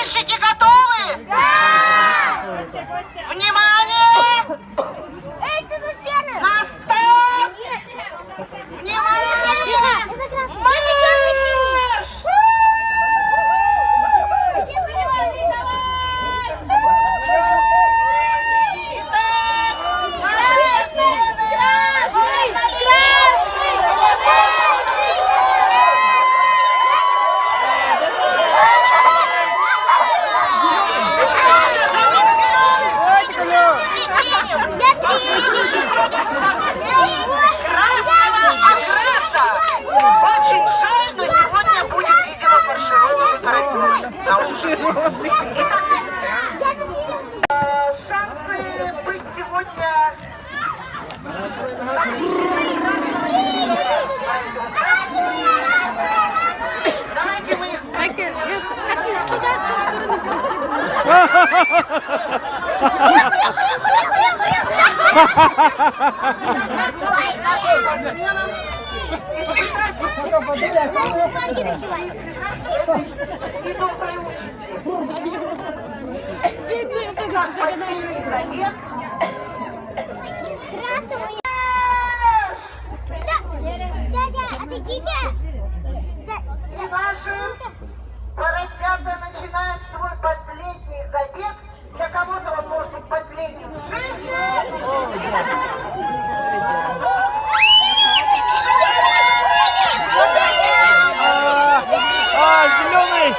Болельщики готовы? Да! Внимание! На старт! Внимание! Марш! Очень жаль, но сегодня будет, видимо, фаршированный поросенок. Шансы быть сегодня... Давайте мы... Как туда, в ту сторону. Наши поросята начинают свой последний забег. Для кого-то он может быть последним в жизни. Зеленый!